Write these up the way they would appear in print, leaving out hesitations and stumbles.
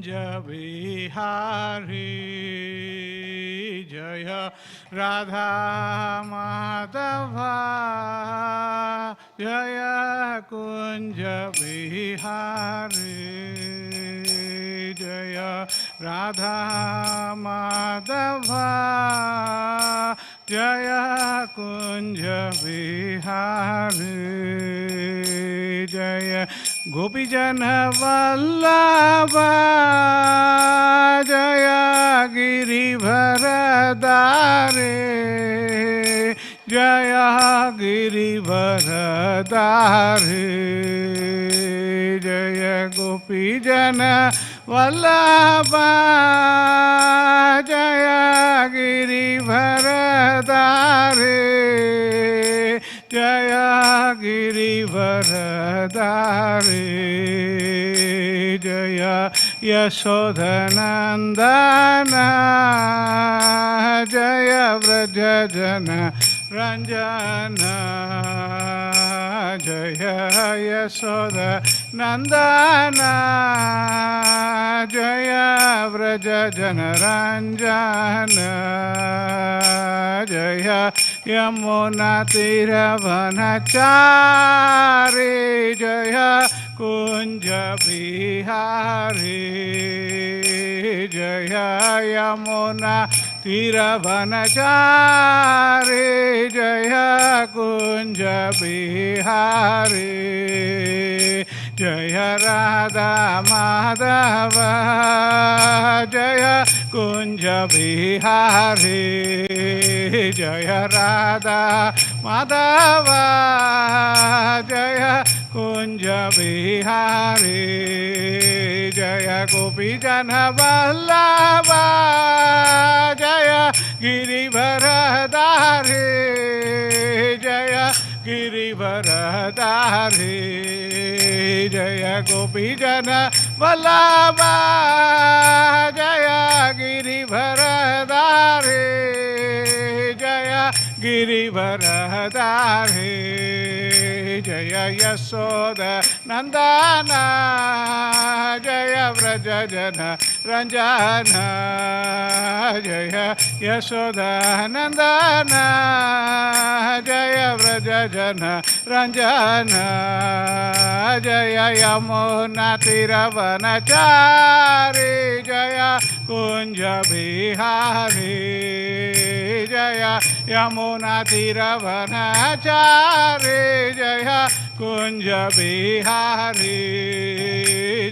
Bihari Jaya Radha Madhava Jaya Kunja Bihari Jaya Radha Madhava Jaya Kunja Bihari Jaya Gopijana Vallabha Jaya Girivardhare Jaya Girivardhare Jaya Gopijana Vallabha Jaya Girivardhare Jaya Girivardhare Jaya Yasodhanandana Jaya Vrajajana Ranjana Jaya Yasoda Nandana Jaya Vrajajana Ranjana Jaya Yamuna Tiravanachari Jaya Kunja Bihari Jaya Yamuna Tiravanachari Jaya Kunja Bihari Jaya Radha Madhava Jaya Kunja Bihari Jaya Radha Madhava Jaya Kunja Bihari Jaya Gopijana Vallabha Jaya Girivardhare Jaya Girivardhare Jaya Gopijana Vallabha Jaya Girivardhare Jaya Girivardhare Jaya Yasoda Nandana Jaya Vrajajana Ranjana Jaya Yasoda Nandana Jaya Vrajajana Ranjana Jaya Yamuna Tiravanachari Jaya Kunja Bihari Jaya Yamuna Tiravanachari Jaya Kunja Bihari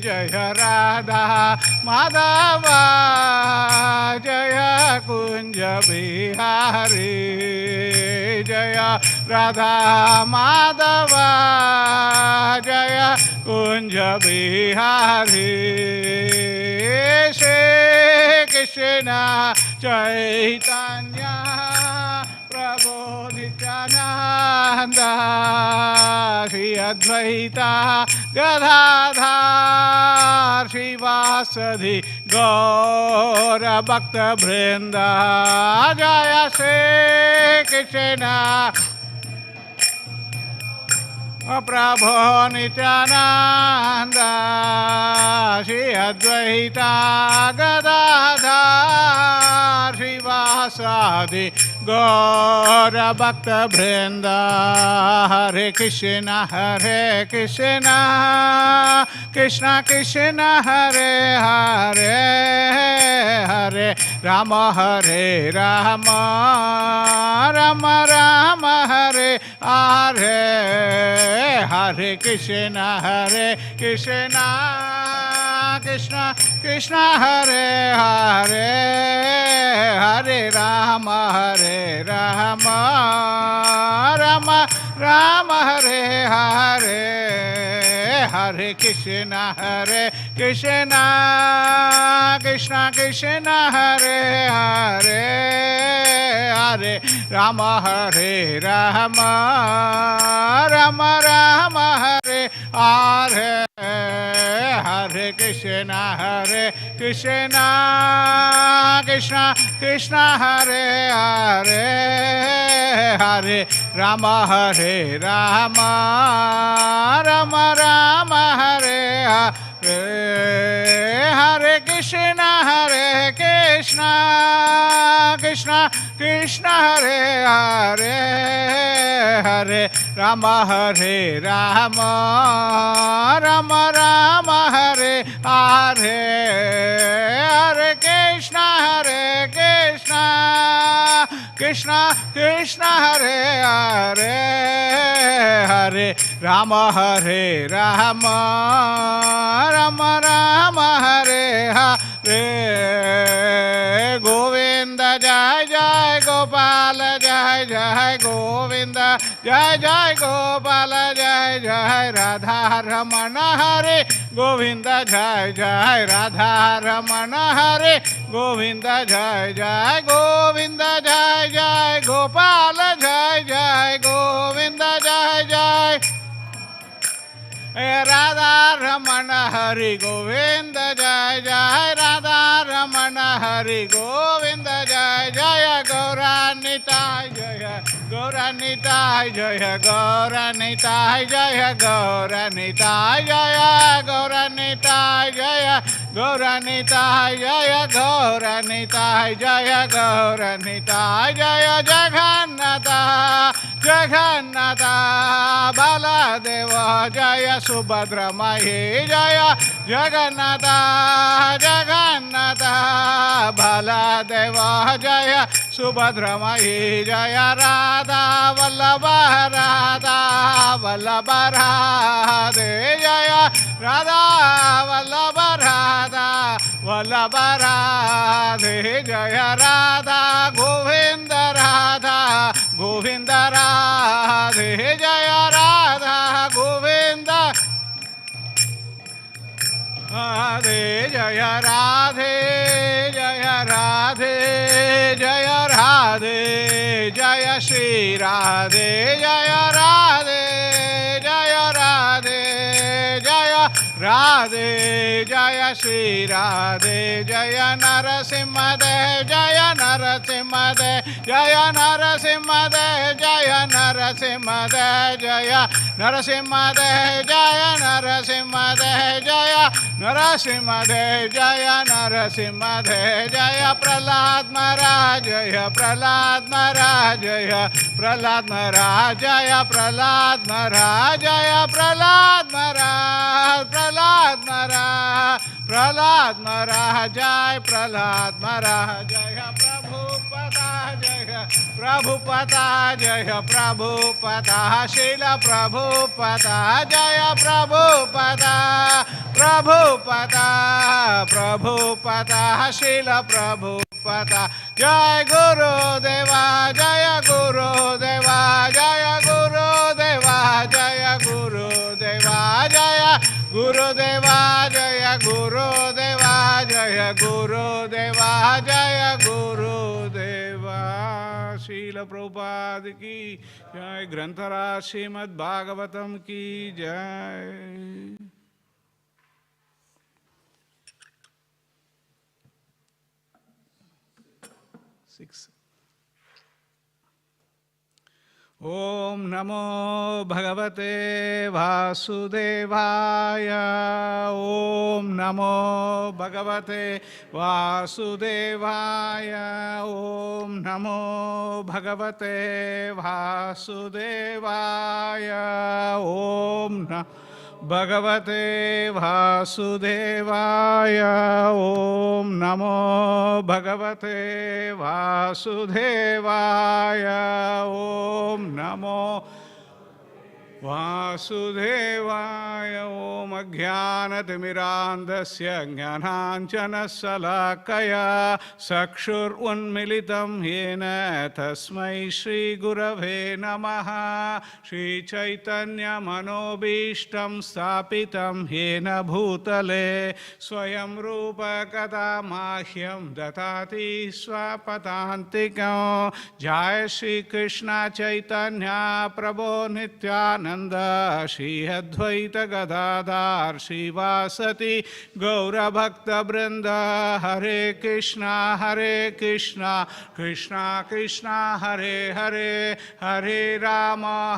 Jaya Radha Madhava Jaya Kunja Bihari Jaya Radha Madhava Jaya Kunja Bihari Shri Krishna Chaitanya Prabhu Nityananda Shri Advaita Gadadhar Shivasadi Gaura Bhakta Vrinda Jaya Shri Krishna Prabhu Nityananda Shri Advaita Gadadhar Shivasadi Gaura Bhakta Vrinda Hare Krishna Krishna Krishna Hare Hare Hare Rama Hare Rama Rama Rama Hare Hare Hare Krishna Krishna Krishna Hare Hare Hare Rama Rama Rama Hare Hare Hare Krishna Krishna Krishna Hare Hare Hare Rama Rama Rama Hare Hare Hare Krishna Krishna Hare Hare Hare Rama Rama Rama Hare Hare Hare Krishna Krishna Krishna Hare Hare Hare Rama Hare Rama Rama Rama Hare Hare Hare Krishna Krishna Krishna Hare Hare Hare Rama Hare Rama Rama Rama Hare Hare Govinda Jai Jai Gopala Jai Jai Govinda Jai Jai Gopala Jai Jai Radha Ramana Hare Govinda Jai Jai Radha Ramana Hare Govinda Jai Jai Govinda Jai Jai Gopala Jai Jai Govinda Jai Jai Radha Ramana Hari Govinda Jai Jai Radha Ramana Hari Govinda Jai Jaya Gauranitai Jaya Gauranitai Jaya Gauranitai Jaya Gauranitai Jaya Gauranitai Jaya Gauranitai Jaya Gauranitai Jaya Gauranitai Jaya Jagannatha Jagannatha Baladeva Jaya Subhadra Mahi Jaya Jagannatha Jagannatha Baladeva Jaya Subhadra Mahi Jaya Radha Vallabha Radha Vallabha Radhe Jaya Radha Vallabha Radha Vallabha Radhe Jaya Radha Govinda Radha Govinda Radhe Jaya Radha Govinda Radhe Jaya Radhe Jaya Radhe Jaya Radhe Jaya Shri Radhe Jaya Radhe Jaya Radhe Jaya Radhe Jaya Shri Radhe Jaya Narasimha Dev Jaya Narasimha Dev Jaya Narasimha Dev Jaya Narasimha Dev Jaya Narasimha Dev Jaya Narasimha Dev Jaya Narasimha Dev Jaya Narasimha Dev Jaya Prahlad Maharaj Jaya Prahlad Maharaj Jaya Prahlad Maharaj Jaya Prahlad Maharaj Jaya Prahlad Maharaj Prahlad Maharaj Prahlad Maharaj Jaya Prahlad Maharaj Jaya Prabhupada Jaya Prabhupada Jaya Prabhupada Srila Prabhupada Jaya Prabhupada Prabhupada Prabhupada Srila Prabhupada Jai Guru Deva Jaya Guru Deva Jaya Guru Deva Jaya Guru Deva Jaya Guru Deva Jaya Guru Deva Jaya Guru Deva Jaya Guru Deva Srila Prabhupada ki Jai Granthara Śrīmad Bhāgavatam ki Jai. Om Namo Bhagavate Vasudevaya. Om Namo Bhagavate Vasudevaya. Om Namo Bhagavate Vasudevaya. Om Namo Bhagavate Vasudevaya. Om Namo Bhagavate Vasudevaya. Om Namo Vasudevaya. Om Ajnanatimirandasya Jnananjanassalakaya Sakshur Unmilitam Yena Tasmai Shri Gurave Namaha. Shri Chaitanya Manobishtam Stapitam Yena Bhutale Swayam Rupa Kada Mahyam Datati Swapatantikam. Jai Shri Krishna Chaitanya Prabhu Nityananda Nityananda Shri Advaita Gadadhar Shivasati Gaura Bhakta Brinda Hare Krishna Krishna Krishna Hare Hare Hare Rama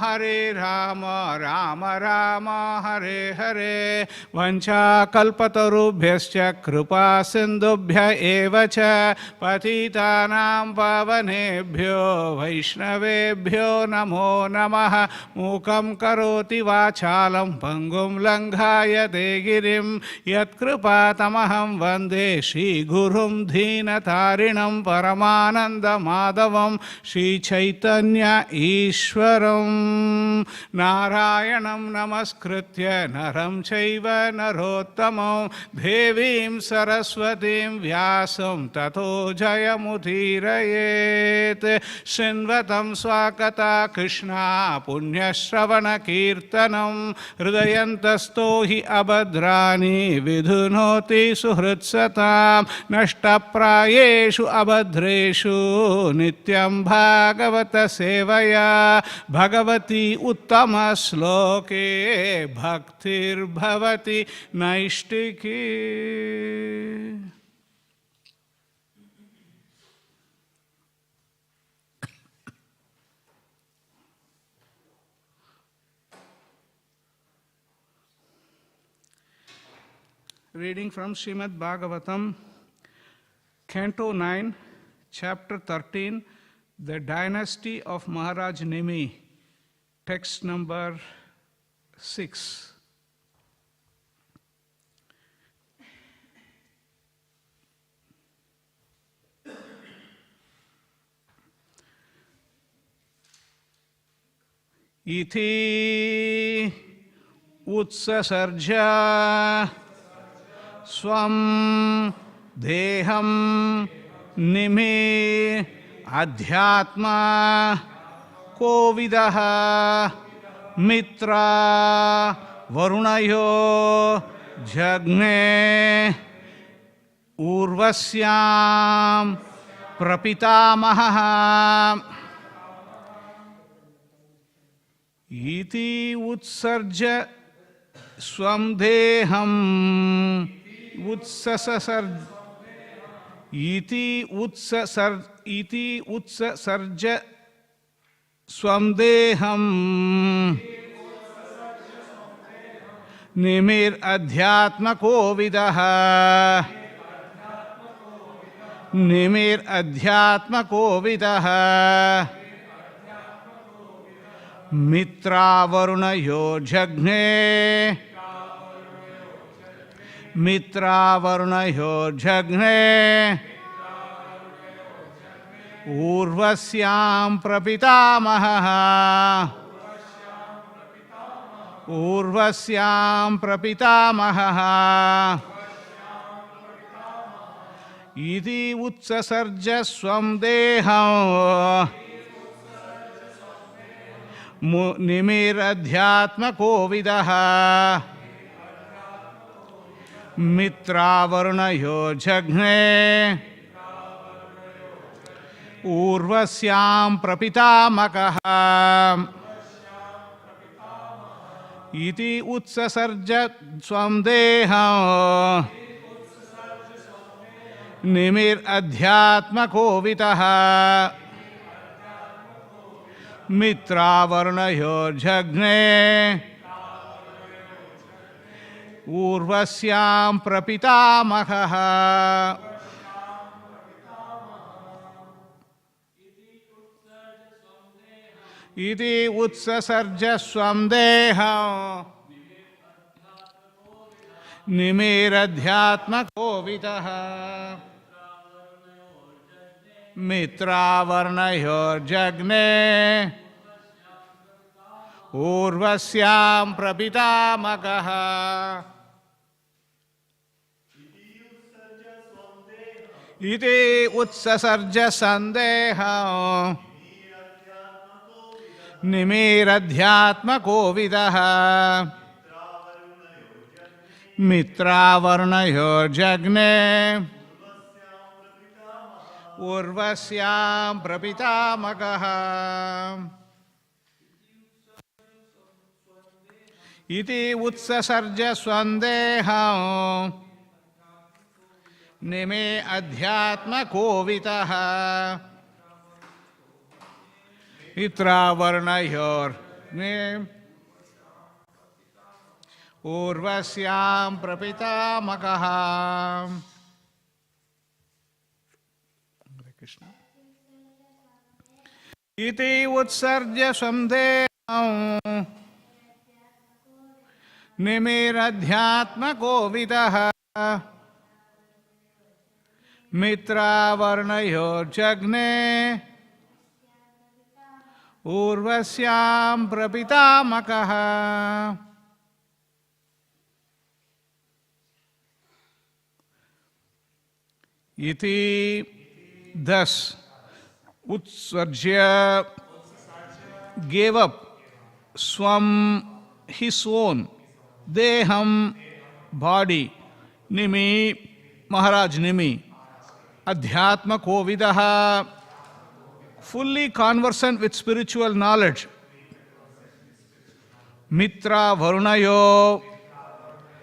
Rama Rama Hare Hare Vancha kalpatarubhyascha kripa sindubhya evacha patitanam pavanebhyo vaishnavebhyo namo namaha mukam karoti vachalam pangum langhayate girim yat kripa tamaham vande Shri Gurum Dhinatarinam Paramananda Madhavam Shri Chaitanya Ishwaram Narayanam Namaskritya Naram Chaiva Narottamam Devim Saraswatim Vyasam Tato Jayamutirayet Shinvatam Swakata Krishna Punyashravana Kirtanam Hridayantasto hi abhadrani vidhunoti suhritsatam Nashtaprayeshu abhadreshu nityam bhagavata sevaya Bhagavati uttama sloke bhaktir bhavati naishtiki. Reading from Śrīmad Bhāgavatam, Canto 9, Chapter 13, The Dynasty of Maharaj Nimi, text number 6. Iti utsasarja swam deham nimi adhyatma kovidaha mitra varunayo jagne urvasyam prapitamaha iti utsarja swam deham utsasarja iti utsasarja swam deham nimir adhyatmako vidaha nimir adhyatmako vidaha mitra varunayo jagne mitra varunayo jagne urvasyam prapitamaha urvasyam prapitamaha iti utsasarja swam deham nimir adhyatmako vidaha mitra varunayo jagne urvasyam prapitamaha iti utsasarja swam deham nimir adhyatmako vidaha mitra varunayo jagne urvasyam prapitamaha iti utsasarja swam deham nimir adhyatmako vidaha mitra varnayo jagne urvasyam prapitamaha iti utsasarja sandeham nimir adhyatmako vidaha mitra varnayo jagne urvasyam prapitamaha iti utsasarja swandeham nime adhyatma kovitaha itra varnayor ne urvasyam prapitamakaha. Hare Krishna. Iti utsarja swandeham nimiradhyatma kovitaha mitra varnayor jagne urvasyam prapitamakaha. Iti, thus Utsarjya gave up Swam, his own, Deham, body, Nimi, Maharaj Nimi, Adhyatma Kovidaha, fully conversant with spiritual knowledge, Mitra Varunayo,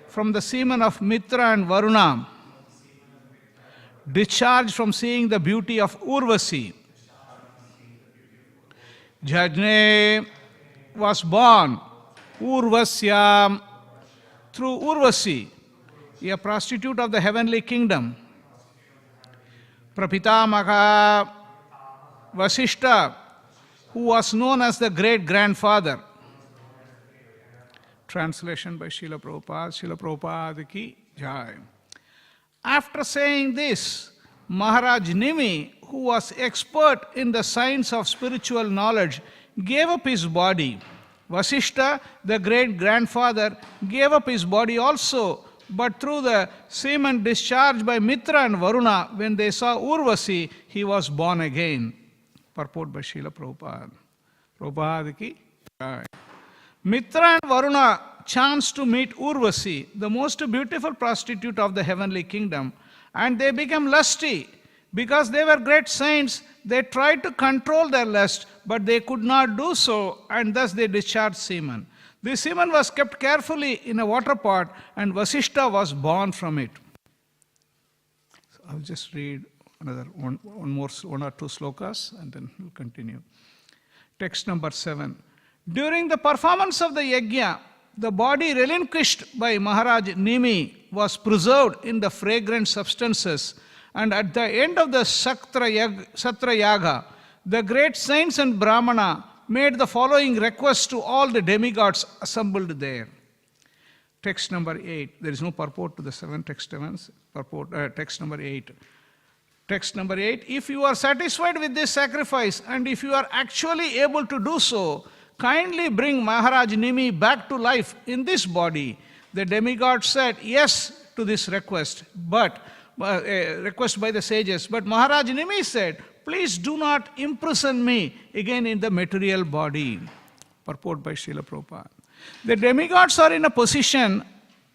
from the semen of Mitra and Varuna, discharged from seeing the beauty of Urvasi. Jajne was born Urvasyam through Urvasi, a prostitute of the heavenly kingdom. Prapitamaka Vasishta, who was known as the great grandfather. Translation by Srila Prabhupada. Srila Prabhupada ki jai. After saying this, Maharaj Nimi, who was expert in the science of spiritual knowledge, gave up his body. Vasishta, the great grandfather, gave up his body also, but through the semen discharged by Mitra and Varuna, when they saw Urvasi, he was born again. Purport by Srila Prabhupada. Prabhupada ki jai. Mitra and Varuna chanced to meet Urvasi, the most beautiful prostitute of the heavenly kingdom, and they became lusty. Because they were great saints, they tried to control their lust, but they could not do so, and thus they discharged semen. This semen was kept carefully in a water pot, and Vasishta was born from it. So I'll just read another one or two slokas, and then we'll continue. Text number 7. During the performance of the yajna, the body relinquished by Maharaj Nimi was preserved in the fragrant substances, and at the end of the Satra Yaga, the great saints and Brahmana made the following request to all the demigods assembled there. Text number 8. There is no purport to the 7 text events. Text number 8. Text number 8. If you are satisfied with this sacrifice, and if you are actually able to do so, kindly bring Maharaj Nimi back to life in this body. The demigod said yes to this request, but request by the sages. But Maharaj Nimi said, please do not imprison me again in the material body. Purport by Srila Prabhupada. The demigods are in a position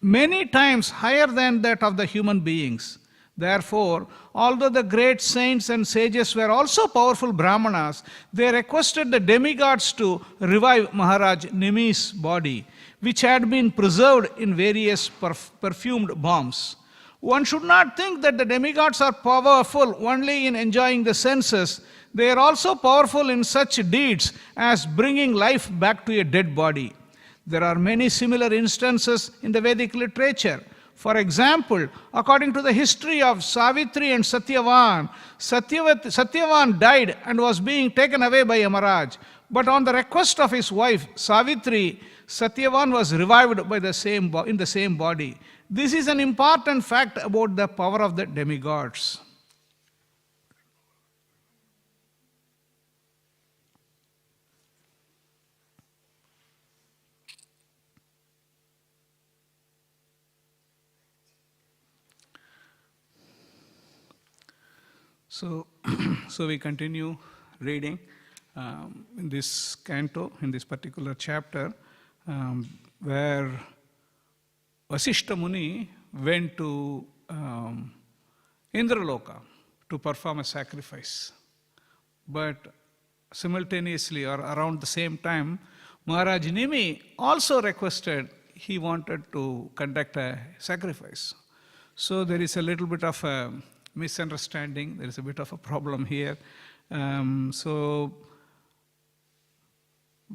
many times higher than that of the human beings. Therefore, although the great saints and sages were also powerful Brahmanas, they requested the demigods to revive Maharaj Nimi's body, which had been preserved in various perfumed bombs. One should not think that the demigods are powerful only in enjoying the senses. They are also powerful in such deeds as bringing life back to a dead body. There are many similar instances in the Vedic literature. For example, according to the history of Savitri and Satyavan, Satyavan died and was being taken away by Yamaraj. But on the request of his wife, Savitri, Satyavan was revived by in the same body. This is an important fact about the power of the demigods. So we continue reading in this canto, in this particular chapter, where Vasishta Muni went to Indraloka to perform a sacrifice. But simultaneously or around the same time, Maharaj Nimi also requested he wanted to conduct a sacrifice. So there is a little bit of a misunderstanding. There is a bit of a problem here. So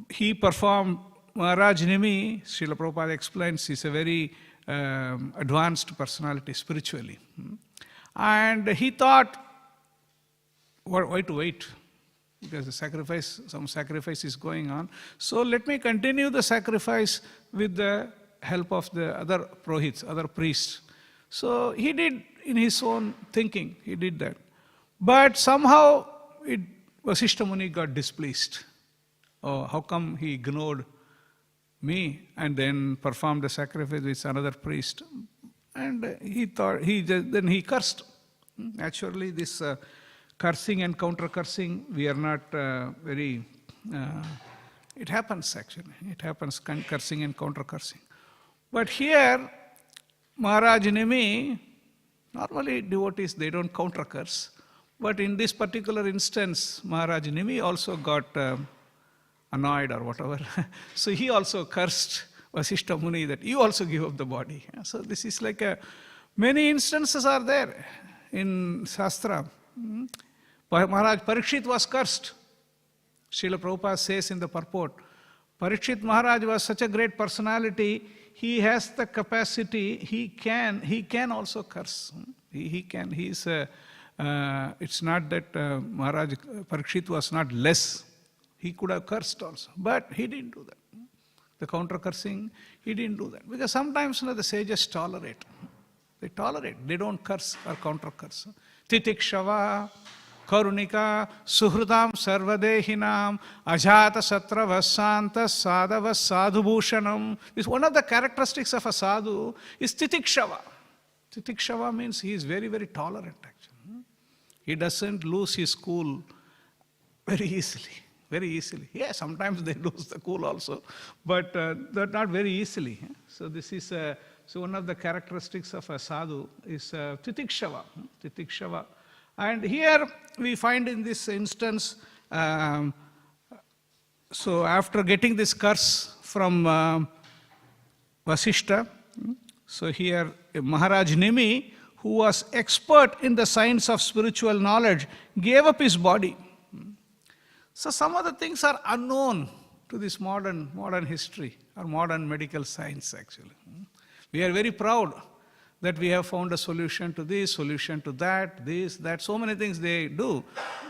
he performed. Maharaj Nimi, Srila Prabhupada explains, is a very advanced personality spiritually. And he thought, why to wait? Because some sacrifice is going on. So let me continue the sacrifice with the help of the other prohits, other priests. So he did, in his own thinking, he did that. But somehow Vasishtha Muni got displeased. Oh, how come he ignored me and then performed the sacrifice with another priest? And he thought, then he cursed. Naturally, this cursing and counter-cursing, we are not very, it happens actually. It happens, cursing and counter-cursing. But here, Maharaj Nimi, normally devotees, they don't counter-curse. But in this particular instance, Maharaj Nimi also got annoyed or whatever. So he also cursed Vasishtha Muni that you also give up the body. So this is like many instances are there in Shastra. Maharaj Parikshit was cursed. Srila Prabhupada says in the purport, Parikshit Maharaj was such a great personality, he has the capacity, he can also curse. He can, it's not that Maharaj Parikshit was not less. He could have cursed also, but he didn't do that. The counter-cursing, he didn't do that. Because sometimes the sages tolerate. They tolerate. They don't curse or counter-curse. Titikshava, Karunika, Suhrutam, Sarvadehinam, Ajata Satra Vasanta, Sadhava Sadhubhushanam. This one of the characteristics of a sadhu is Titikshava. Titikshava means he is very, very tolerant actually. He doesn't lose his cool very easily. Very easily. Yeah, sometimes they lose the cool also, but not very easily. So this is so one of the characteristics of a sadhu is titikshava. Titikshava. And here we find in this instance, so after getting this curse from Vasishtha, so here Maharaj Nimi, who was expert in the science of spiritual knowledge, gave up his body. So some of the things are unknown to this modern history or modern medical science actually. We are very proud that we have found a solution to this, solution to that, this, that, so many things they do.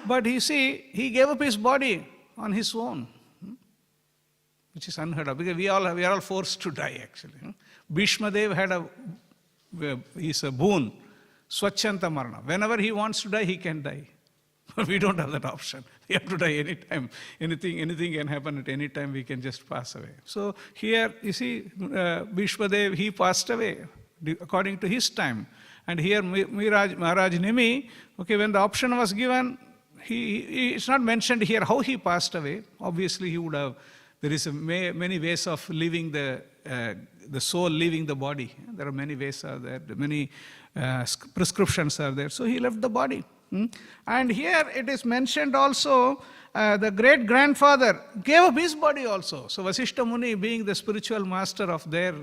But you see, he gave up his body on his own, which is unheard of, because we are all forced to die actually. Bhishma Dev had a boon, Swachanta Marana. Whenever he wants to die, he can die. But we don't have that option. We have to die anytime. Anything can happen at any time. We can just pass away. So here, you see, Bhishma Dev, he passed away according to his time. And here, Maharaj Nimi, okay, when the option was given, it's not mentioned here how he passed away. Obviously, he would have, there is many ways of leaving the soul leaving the body. There are many ways are there, many prescriptions are there. So he left the body. And here it is mentioned also, the great-grandfather gave up his body also. So Vasishtha Muni being the spiritual master of their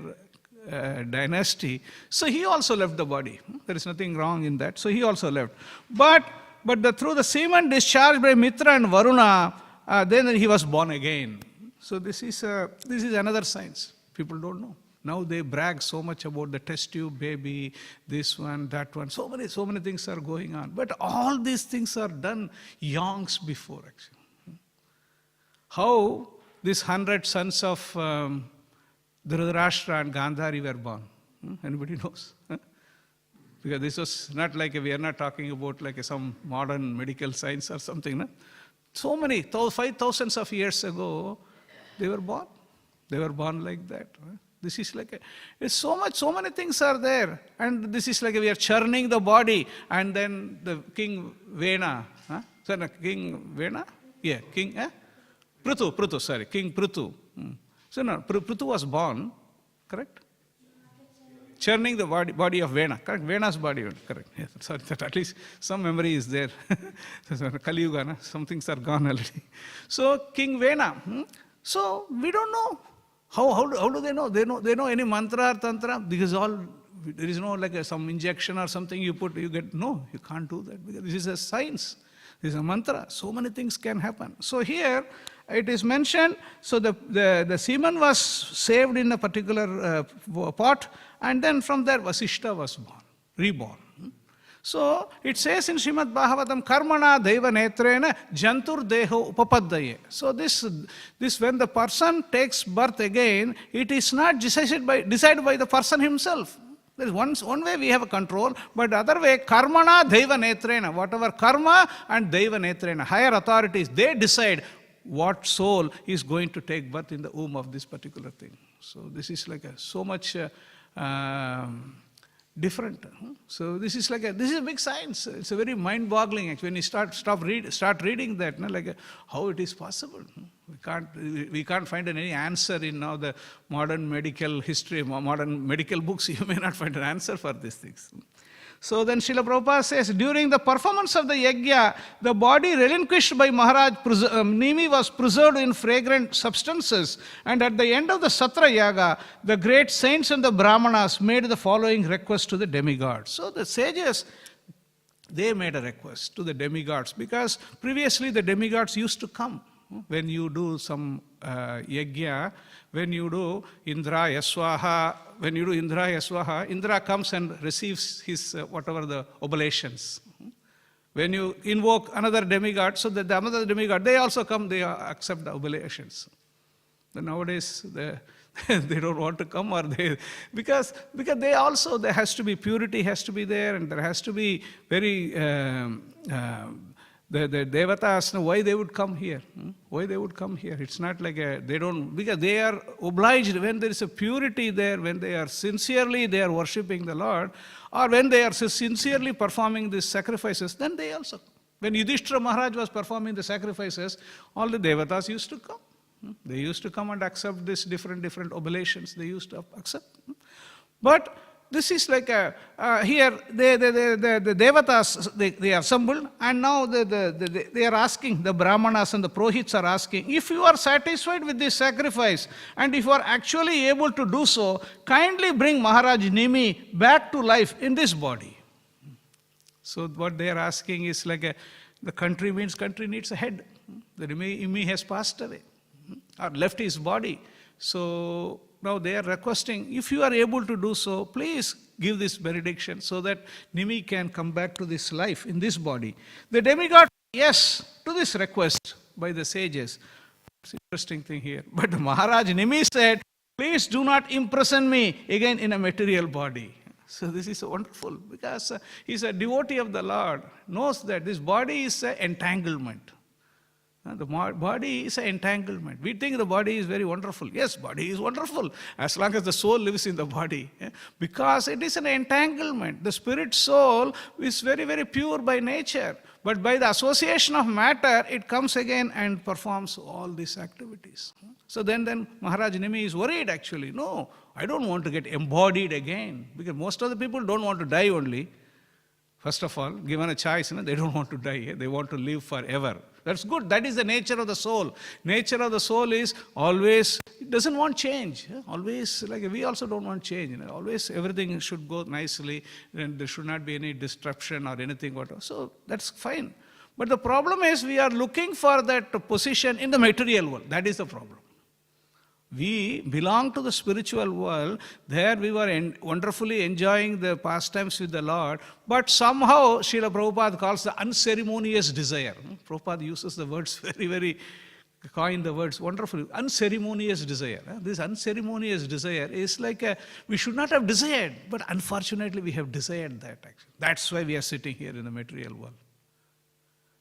dynasty, so he also left the body. There is nothing wrong in that. So he also left. But through the semen discharged by Mitra and Varuna, then he was born again. So this is another science. People don't know. Now they brag so much about the test tube baby, this one, that one. So many things are going on. But all these things are done eons before actually. How these 100 sons of Dhritarashtra and Gandhari were born? Anybody knows? Because this was not like, we are not talking about like some modern medical science or something. No? So many, 5,000 of years ago, they were born. They were born like that. Right? This is like it's so many things are there. And this is like we are churning the body. And then the King Vena, so King Vena? Yeah, King, Prithu, sorry, King Prithu. So no, Prithu was born, correct? Churning the body of Vena, correct? Vena's body, correct. Yes, sorry, that at least some memory is there. Kali Yuga, some things are gone already. So King Vena, so we don't know How do they know? They know any mantra or tantra? Because there is no like some injection or something you put, you get, no, you can't do that. Because this is a science. This is a mantra. So many things can happen. So here it is mentioned, so the semen was saved in a particular pot, and then from there Vasishta was born, reborn. So it says in Śrīmad Bhāgavatam, karmana deva netrena jantur deho upapaddaye. So this when the person takes birth again, it is not decided by the person himself. There is one way we have a control, but the other way, karmana deva netrena, whatever karma and deva netrena, higher authorities, they decide what soul is going to take birth in the womb of this particular thing. So this is like so much different. So this is a big science. It's a very mind-boggling actually. When you start reading that, like how it is possible. We can't find any answer in now the modern medical history, modern medical books. You may not find an answer for these things. So then Srila Prabhupada says, during the performance of the yajna, the body relinquished by Maharaj Nimi was preserved in fragrant substances. And at the end of the Satra Yaga, the great saints and the Brahmanas made the following request to the demigods. So the sages, they made a request to the demigods, because previously the demigods used to come. When you do some yajna, when you do Indra Yaswaha, Indra comes and receives his whatever the oblations. When you invoke another demigod, so that the another demigod, they also come, they accept the oblations. But nowadays, they don't want to come, or because they also, there has to be purity, has to be there, and there has to be very the devatas, why they would come here? Why they would come here? It's not like because they are obliged, when there is a purity there, when they are sincerely, they are worshipping the Lord, or when they are sincerely performing these sacrifices, then they also come. When Yudhishthira Maharaj was performing the sacrifices, all the devatas used to come. They used to come and accept these different oblations. They used to accept. But this is like here, the devatas, they are assembled, and now they are asking, the brahmanas and the prohits are asking, if you are satisfied with this sacrifice, and if you are actually able to do so, kindly bring Maharaj Nimi back to life in this body. So what they are asking is like the country needs a head. The Nimi has passed away, or left his body. So now they are requesting, if you are able to do so, please give this benediction so that Nimi can come back to this life in this body. The demigod said yes to this request by the sages. It's an interesting thing here. But Maharaj Nimi said, please do not imprison me again in a material body. So this is wonderful, because he's a devotee of the Lord, knows that this body is an entanglement. The body is an entanglement. We think the body is very wonderful. Yes, body is wonderful as long as the soul lives in the body. Because it is an entanglement. The spirit soul is very, very pure by nature. But by the association of matter, it comes again and performs all these activities. So then Maharaj Nimi is worried actually. No, I don't want to get embodied again. Because most of the people don't want to die only. First of all, given a choice, they don't want to die. They want to live forever. That's good. That is the nature of the soul. Nature of the soul is always, it doesn't want change. Always, like we also don't want change. Always everything should go nicely, and there should not be any disruption or anything. Whatever. So that's fine. But the problem is we are looking for that position in the material world. That is the problem. We belong to the spiritual world. There we were wonderfully enjoying the pastimes with the Lord. But somehow, Srila Prabhupada calls the unceremonious desire. Prabhupada uses the words coined the words wonderfully. Unceremonious desire. This unceremonious desire is like we should not have desired. But unfortunately, we have desired that actually. That's why we are sitting here in the material world.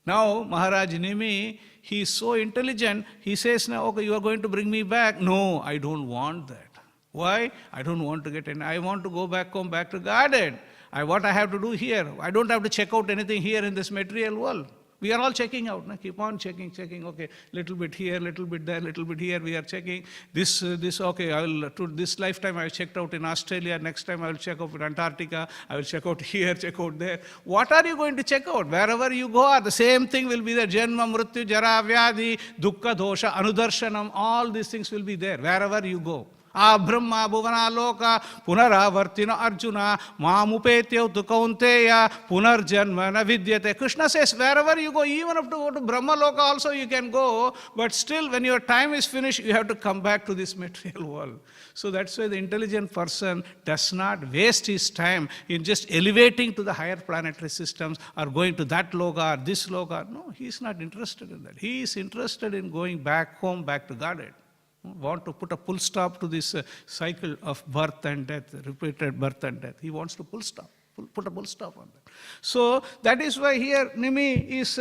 Now, Maharaj Nimi, he is so intelligent, he says, now, okay, you are going to bring me back. No, I don't want that. Why? I don't want to get in. I want to go back home, back to garden. What I have to do here? I don't have to check out anything here in this material world. We are all checking out. Keep on checking. Okay, little bit here, little bit there, little bit here. We are checking this. Okay, I will. To this lifetime, I checked out in Australia. Next time, I will check out in Antarctica. I will check out here, check out there. What are you going to check out? Wherever you go, the same thing will be there. Janma, Mrityu, Jara, Vyadhi, Dukkha, Dosha, Anudarshanam. All these things will be there wherever you go. Brahma bhuvana loka punaravartina arjuna mamupetya tu kaunteya punarjanma na vidyate. Krishna says wherever you go, even up to go to Brahma loka also you can go, but still when your time is finished you have to come back to this material world. So that's why the intelligent person does not waste his time in just elevating to the higher planetary systems or going to that loka or this loka. No, he is not interested in that. He is interested in going back home, back to Godhead. Want to put a full stop to this cycle of birth and death, repeated birth and death. He wants to put a full stop on that. So that is why here Nimi is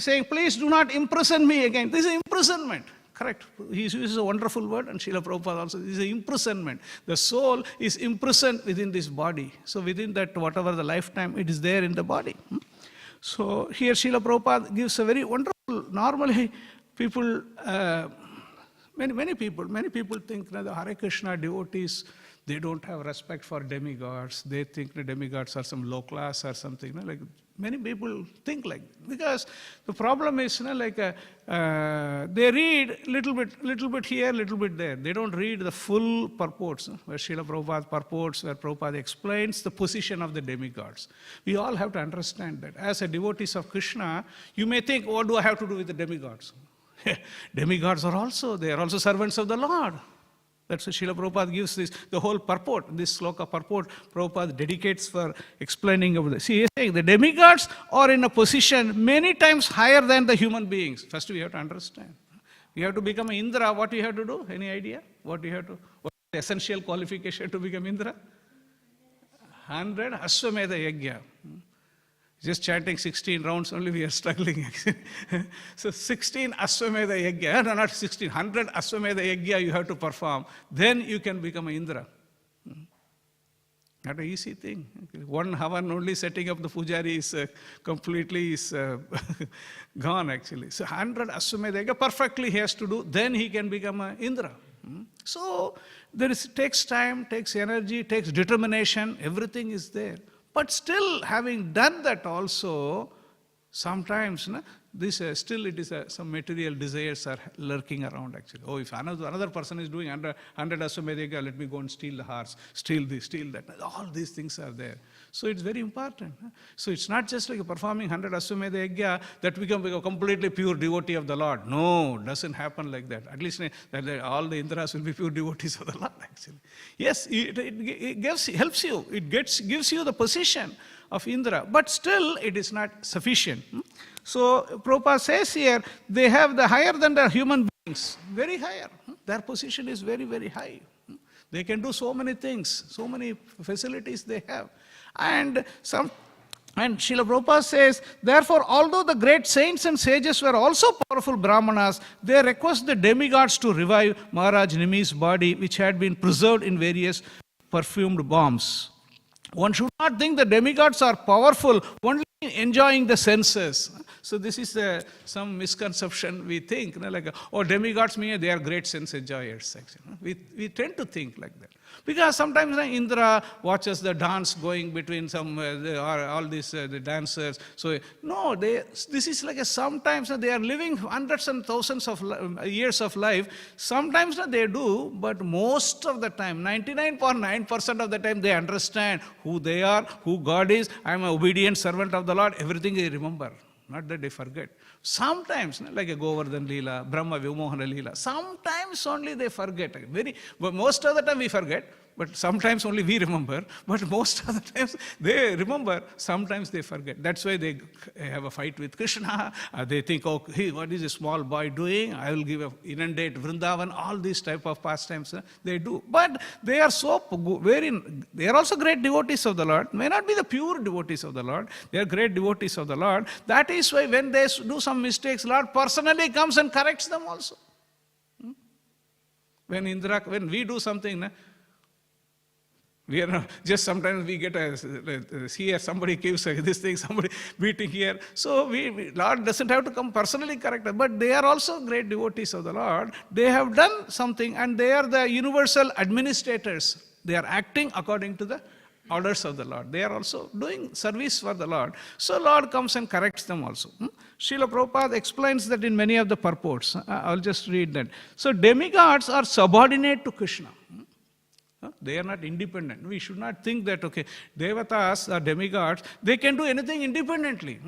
saying, please do not imprison me again. This is imprisonment. Correct. He uses a wonderful word, and Srila Prabhupada also. This is imprisonment. The soul is imprisoned within this body. So within that, whatever the lifetime, it is there in the body. So here Srila Prabhupada gives a very wonderful, normally people, Many people think that the Hare Krishna devotees, they don't have respect for demigods. They think the demigods are some low class or something. Like many people think like that. Because the problem is, they read little bit here, little bit there. They don't read the full purports, where Srila Prabhupada purports, where Prabhupada explains the position of the demigods. We all have to understand that. As a devotees of Krishna, you may think, what do I have to do with the demigods? Demigods are also, they are also servants of the Lord. That's what Srila Prabhupada gives this, the whole purport, this sloka purport, Prabhupada dedicates for explaining about this. See, he is saying the demigods are in a position many times higher than the human beings. First we have to understand. You have to become an Indra, what you have to do? Any idea? What is the essential qualification to become Indra? 100 Aswamedha Yajna. Just chanting 16 rounds only, we are struggling. So 16 Aswamedha Yajna, no, not 16, 100 Aswamedha Yajna you have to perform. Then you can become an Indra. Not an easy thing. One havan only setting up the pujari is completely gone actually. So 100 Aswamedha Yajna perfectly he has to do, then he can become an Indra. So takes time, takes energy, takes determination, everything is there. But still, having done that also, sometimes still it is some material desires are lurking around actually. Oh, if another person is doing 100 Aswamedha Yajna, let me go and steal the horse, steal this, steal that. All these things are there. So it's very important. So it's not just like performing 100 Aswamedha Yajna that we can become a completely pure devotee of the Lord. No, doesn't happen like that. At least all the Indras will be pure devotees of the Lord actually. Yes, it helps you. It gives you the position of Indra, but still it is not sufficient. So Prabhupada says here, they have the higher than the human beings, very higher. Their position is very, very high. They can do so many things, so many facilities they have. And Srila Prabhupada says, therefore, although the great saints and sages were also powerful Brahmanas, they request the demigods to revive Maharaj Nimi's body, which had been preserved in various perfumed bombs. One should not think the demigods are powerful only in enjoying the senses. So this is some misconception we think, demigods mean they are great sense enjoyers. Actually. We tend to think like that. Because sometimes Indra watches the dance going between all these the dancers. So no, this is like sometimes they are living hundreds and thousands of years of life. Sometimes they do, but most of the time, 99.9% of the time, they understand who they are, who God is. I am an obedient servant of the Lord. Everything they remember. Not that they forget. Sometimes, like a Govardhan Leela, Brahma Vimohana Leela, sometimes only they forget. But most of the time we forget, but sometimes only we remember. But most of the times they remember, sometimes they forget. That's why they have a fight with Krishna. They think, oh, hey, what is a small boy doing? I will inundate Vrindavan. All these type of pastimes they do. But they are they are also great devotees of the Lord. May not be the pure devotees of the Lord. They are great devotees of the Lord. That is why when they do some mistakes, Lord personally comes and corrects them also. When we do something, We are not, just sometimes we get here somebody gives this thing, somebody beating here. So Lord doesn't have to come personally correct us, but they are also great devotees of the Lord. They have done something and they are the universal administrators. They are acting according to the orders of the Lord. They are also doing service for the Lord. So Lord comes and corrects them also. Srila Prabhupada explains that in many of the purports. I'll just read that. So demigods are subordinate to Krishna. They are not independent. We should not think that, okay, devatas or demigods, they can do anything independently.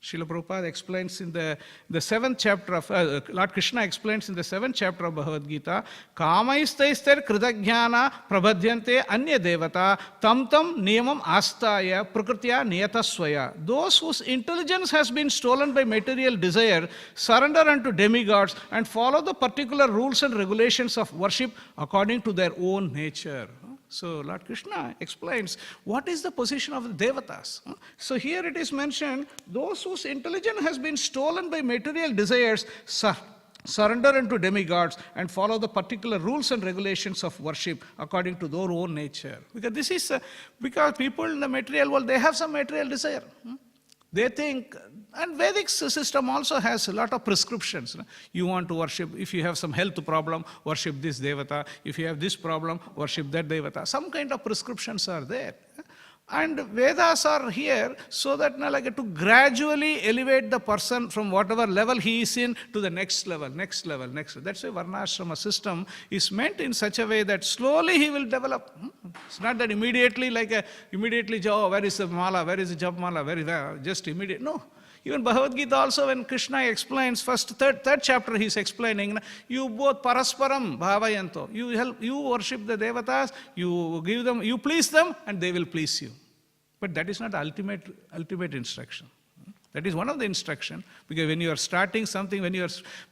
Srila Prabhupada explains in the 7th chapter of, Lord Krishna explains in the 7th chapter of Bhagavad Gita, Kamaistaistar kridajnana prabhadyante anya devata tam niyamam astaya prakritiya niyatasvaya. Those whose intelligence has been stolen by material desire surrender unto demigods and follow the particular rules and regulations of worship according to their own nature. So Lord Krishna explains what is the position of the devatas. So here it is mentioned, those whose intelligence has been stolen by material desires surrender unto demigods and follow the particular rules and regulations of worship according to their own nature. Because this is because people in the material world, they have some material desire. They think, and Vedic system also has a lot of prescriptions. You want to worship, if you have some health problem, worship this devata. If you have this problem, worship that devata. Some kind of prescriptions are there. And Vedas are here so that like, to gradually elevate the person from whatever level he is in to the next level, next level, next level. That's why Varnashrama system is meant in such a way that slowly he will develop. It's not that immediately, oh, where is the mala, where is the jap mala, where is that? Just immediate. No. Even Bhagavad Gita also, when Krishna explains, third chapter he's explaining, you both parasparam bhavayanto. You worship the devatas, you give them, you please them, and they will please you. But that is not ultimate instruction. That is one of the instruction, because when you are starting something,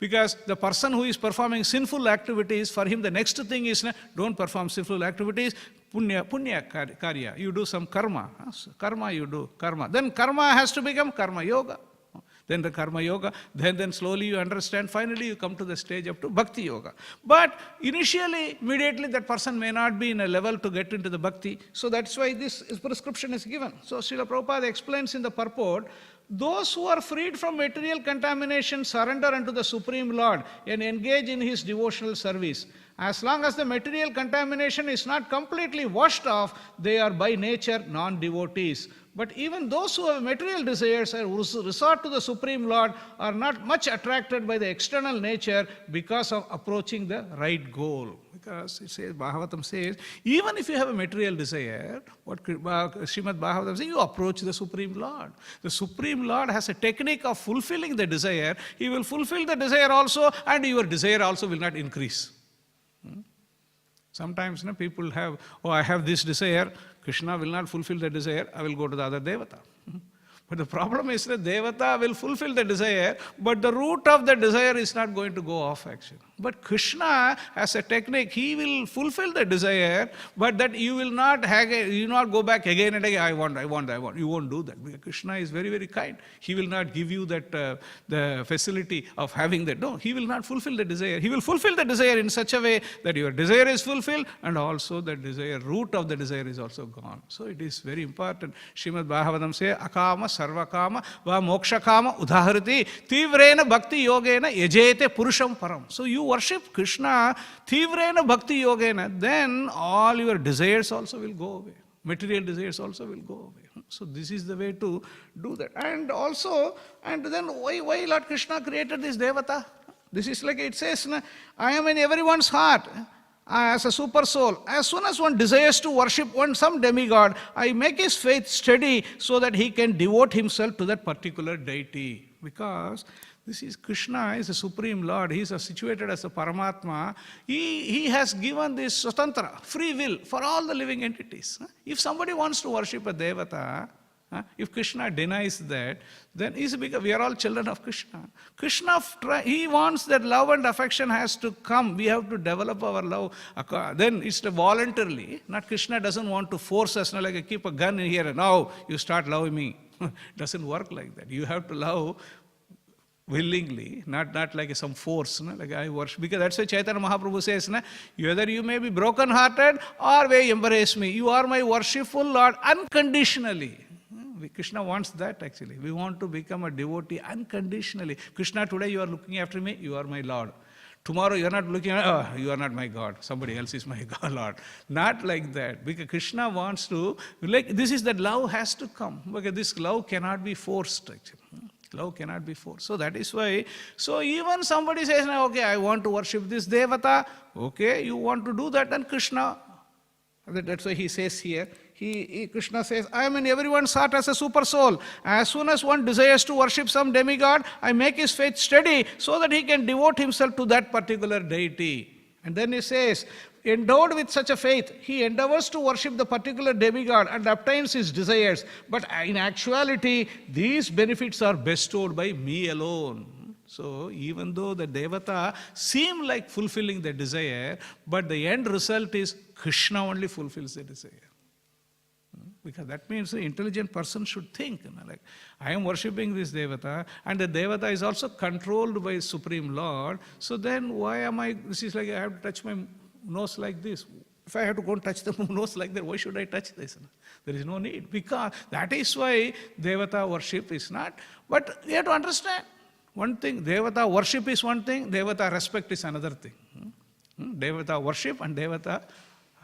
because the person who is performing sinful activities, for him the next thing is, don't perform sinful activities, punya karya. You do some karma. Karma you do, karma. Then karma has to become karma yoga. Then the karma yoga, then slowly you understand, finally you come to the stage up to bhakti yoga. But initially, immediately that person may not be in a level to get into the bhakti. So that's why this prescription is given. So Srila Prabhupada explains in the purport, those who are freed from material contamination surrender unto the Supreme Lord and engage in His devotional service. As long as the material contamination is not completely washed off, they are by nature non-devotees. But even those who have material desires and resort to the Supreme Lord are not much attracted by the external nature because of approaching the right goal. Because it says, Bhagavatam says, even if you have a material desire, what Śrīmad Bhāgavatam says, you approach the Supreme Lord. The Supreme Lord has a technique of fulfilling the desire. He will fulfill the desire also, and your desire also will not increase. Sometimes people have, oh, I have this desire, Krishna will not fulfill the desire, I will go to the other devata. But the problem is that devata will fulfill the desire, but the root of the desire is not going to go off actually. But Krishna has a technique, he will fulfill the desire, but that you will not go back again and again, I want. You won't do that, because Krishna is very, very kind. He will not give you that the facility of having that. No, he will not fulfill the desire. He will fulfill the desire in such a way that your desire is fulfilled, and also the desire, root of the desire is also gone. So it is very important. Śrīmad Bhāgavatam says, akama sarvakama va mokshakama udaharati tivrena bhakti yogena yajete purusham param. So you worship Krishna tivrena bhakti yogena, then all your desires also will go away. Material desires also will go away. So this is the way to do that. And also, and then why Lord Krishna created this devata? This is like it says, I am in everyone's heart. As a super soul, as soon as one desires to worship some demigod, I make his faith steady so that he can devote himself to that particular deity. Because this is Krishna, is a Supreme Lord, he is situated as a Paramatma. He has given this swatantra, free will for all the living entities. If somebody wants to worship a devata, if Krishna denies that, then because we are all children of Krishna. Krishna, he wants that love and affection has to come. We have to develop our love. Then it's voluntarily. Not Krishna doesn't want to force us, like I keep a gun in here and now you start loving me. Doesn't work like that. You have to love willingly, not like some force, no? Like I worship. Because that's why Chaitanya Mahaprabhu says, no? Whether you may be broken-hearted or may embrace me, you are my worshipful Lord unconditionally. Krishna wants that actually. We want to become a devotee unconditionally. Krishna, today you are looking after me, you are my Lord. Tomorrow you are not looking at, oh, you are not my God. Somebody else is my God, Lord. Not like that. Because Krishna wants to, like, this is that love has to come. Because this love cannot be forced actually. Love cannot be forced. So that is why, so even somebody says, okay, I want to worship this Devata. Okay, you want to do that, then Krishna, that's why he says here, Krishna says, I am in everyone's heart as a super soul. As soon as one desires to worship some demigod, I make his faith steady so that he can devote himself to that particular deity. And then he says, endowed with such a faith, he endeavors to worship the particular demigod and obtains his desires. But in actuality, these benefits are bestowed by me alone. So even though the Devata seem like fulfilling the desire, but the end result is Krishna only fulfills the desire. Because that means the intelligent person should think, like, I am worshipping this Devata, and the Devata is also controlled by Supreme Lord. So then why am I, this is like I have to touch my nose like this. If I have to go and touch the nose like that, why should I touch this? There is no need. Because that is why Devata worship is not. But you have to understand one thing, Devata worship is one thing, Devata respect is another thing. Devata worship and Devata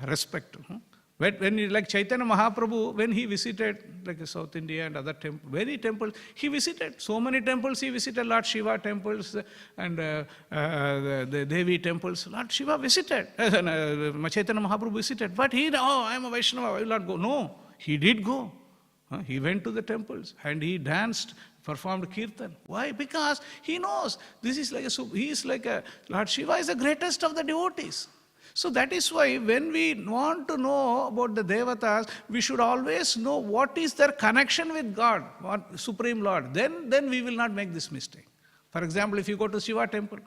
respect. When like Chaitanya Mahaprabhu, when he visited like South India and other temples, many temples, he visited. So many temples he visited, Lord Shiva temples and the Devi temples. Lord Shiva visited, Chaitanya Mahaprabhu visited. But he, I am a Vaishnava, I will not go. No, he did go. He went to the temples and he danced, performed kirtan. Why? Because he knows this is like he is like Lord Shiva is the greatest of the devotees. So that is why when we want to know about the Devatas, we should always know what is their connection with God, what Supreme Lord. Then we will not make this mistake. For example, if you go to Shiva temple,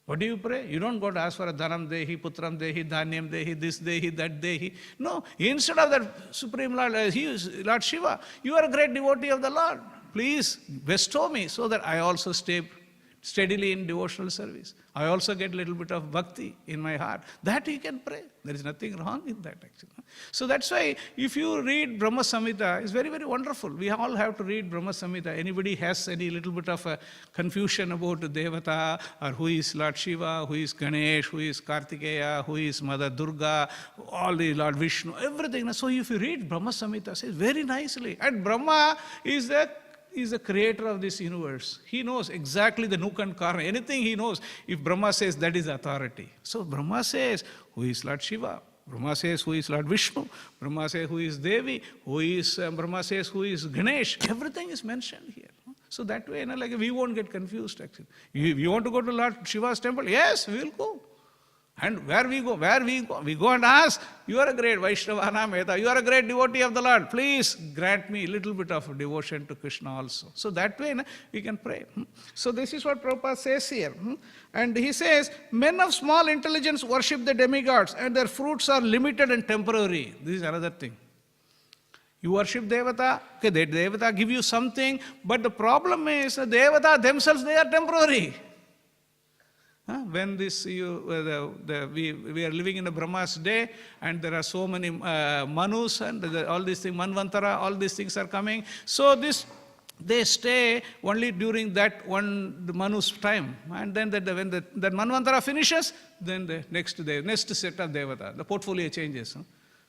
what do you pray? You don't go to ask for a dhanam dehi, putram dehi, dhanyam dehi, this dehi, that dehi. No, instead of that Supreme Lord, he is Lord Shiva. You are a great devotee of the Lord. Please bestow me so that I also stay steadily in devotional service. I also get a little bit of bhakti in my heart. That you can pray. There is nothing wrong in that actually. So that's why if you read Brahma Samhita, it's very, very wonderful. We all have to read Brahma Samhita. Anybody has any little bit of a confusion about the Devata or who is Lord Shiva, who is Ganesh, who is Kartikeya, who is Mother Durga, all the Lord Vishnu, everything. So if you read Brahma Samhita, it says very nicely. And Brahma is the creator of this universe. He knows exactly the nook and corner. Anything he knows. If Brahma says, that is authority. So Brahma says, who is Lord Shiva? Brahma says, who is Lord Vishnu? Brahma says, who is Devi? Brahma says, who is Ganesh? Everything is mentioned here. So that way, like we won't get confused actually. You want to go to Lord Shiva's temple? Yes, we will go. And where we go? We go and ask, you are a great Vaishnava Meta, you are a great devotee of the Lord. Please grant me a little bit of devotion to Krishna also. So that way we can pray. So this is what Prabhupada says here. And he says, men of small intelligence worship the demigods and their fruits are limited and temporary. This is another thing. You worship Devata, okay, the Devata give you something, but the problem is the Devata themselves, they are temporary. When this, we are living in a Brahma's day and there are so many Manus and all these things, Manvantara, all these things are coming. So they stay only during that the Manu's time. And then when that Manvantara finishes, then the next set of Devata, the portfolio changes.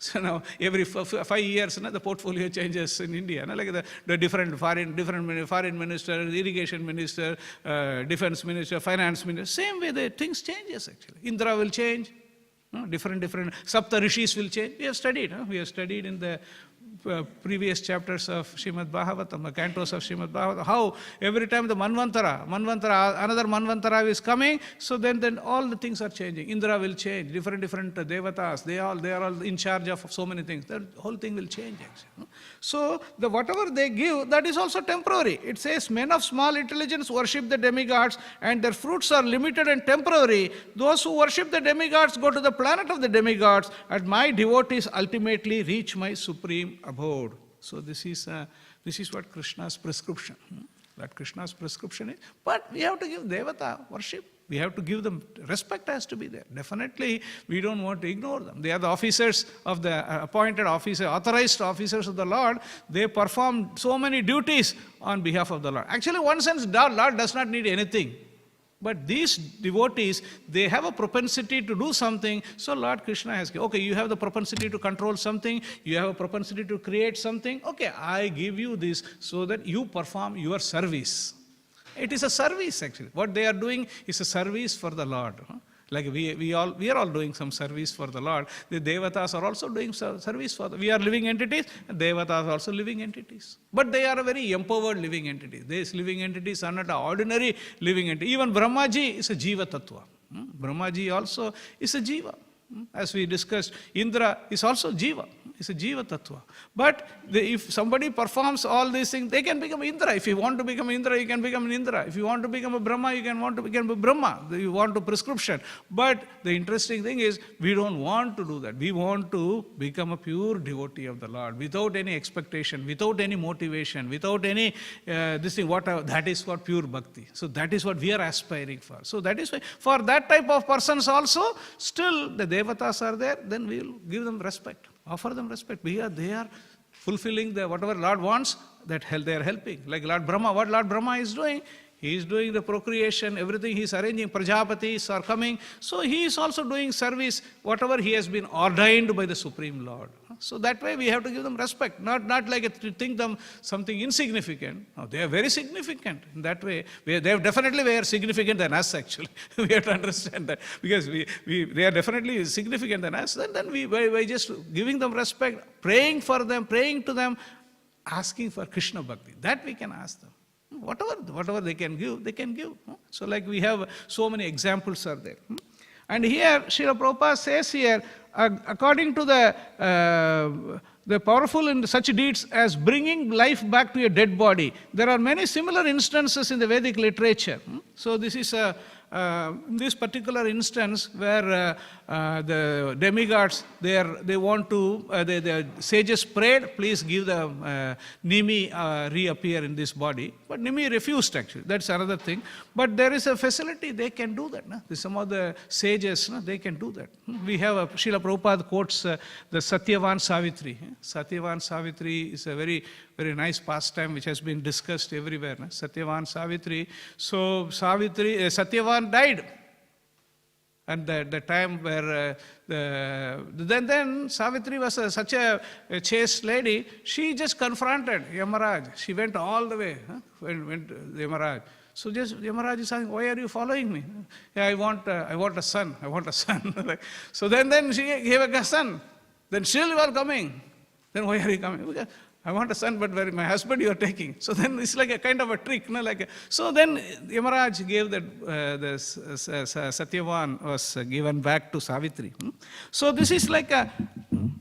So now every 5 years, the portfolio changes in India. Like the different foreign minister, irrigation minister, defense minister, finance minister. Same way the things changes actually. Indra will change. Different Sapta Rishis will change. We have studied in the previous chapters of Śrīmad Bhāgavatam, cantos of Śrīmad Bhāgavatam, how every time the Manvantara, another Manvantara is coming, so then all the things are changing. Indra will change, different Devatas, they are all in charge of so many things. The whole thing will change actually. So whatever they give, that is also temporary. It says, men of small intelligence worship the demigods and their fruits are limited and temporary. Those who worship the demigods go to the planet of the demigods and my devotees ultimately reach my supreme abode. So this is what Krishna's prescription. Lord Krishna's prescription is. But we have to give Devata worship. We have to give them, respect has to be there. Definitely, we don't want to ignore them. They are the officers of the appointed officer, authorized officers of the Lord. They perform so many duties on behalf of the Lord. Actually, in one sense, the Lord does not need anything. But these devotees, they have a propensity to do something. So Lord Krishna has, okay, you have the propensity to control something. You have a propensity to create something. Okay, I give you this so that you perform your service. It is a service actually. What they are doing is a service for the Lord. Like we are all doing some service for the Lord. The Devatas are also doing service for we are living entities, and Devatas are also living entities. But they are a very empowered living entities. These living entities are not an ordinary living entity. Even Brahmaji is a Jiva Tattva. Brahmaji also is a Jiva. As we discussed, Indra is also Jiva. It's a Jiva Tattva. But if somebody performs all these things, they can become Indra. If you want to become Indra, you can become an Indra. If you want to become a Brahma, you can want to become a Brahma. You want to prescription. But the interesting thing is, we don't want to do that. We want to become a pure devotee of the Lord, without any expectation, without any motivation, without any this thing. That is what pure bhakti. So that is what we are aspiring for. So that is why, for that type of persons also, still the Devatas are there, then we will give them respect. Offer them respect. They are fulfilling whatever Lord wants, that they are helping. Like Lord Brahma, what Lord Brahma is doing, he is doing the procreation, everything he is arranging, Prajapatis are coming. So he is also doing service, whatever he has been ordained by the Supreme Lord. So that way we have to give them respect, not like to think them something insignificant. No, they are very significant in that way. They are definitely very significant than us actually. We have to understand that, because they are definitely significant than us. Then we by just giving them respect, praying for them, praying to them, asking for Krishna Bhakti. That we can ask them. Whatever they can give, they can give. So like we have so many examples are there. And here, Srila Prabhupada says here, according to the powerful in such deeds as bringing life back to a dead body, there are many similar instances in the Vedic literature. So this is this particular instance where the demigods, they want to, the sages prayed, please give the Nimi reappear in this body. But Nimi refused actually, that's another thing. But there is a facility, they can do that. Some of the sages, they can do that. We have, Srila Prabhupada quotes the Satyavan Savitri. Satyavan Savitri is a very, very nice pastime which has been discussed everywhere. Satyavan Savitri. So Satyavan died. And the time where then Savitri was such a chaste lady, she just confronted Yamaraj. She went all the way, went to Yamaraj. So just Yamaraj is saying, why are you following me? Yeah, I want a son. I want a son. So then she gave a son. Then still you are coming. Then why are you coming? Because I want a son, but where my husband you are taking. So then it's like a kind of a trick. So then Yamaraj gave the Satyavan was given back to Savitri. So this is like a,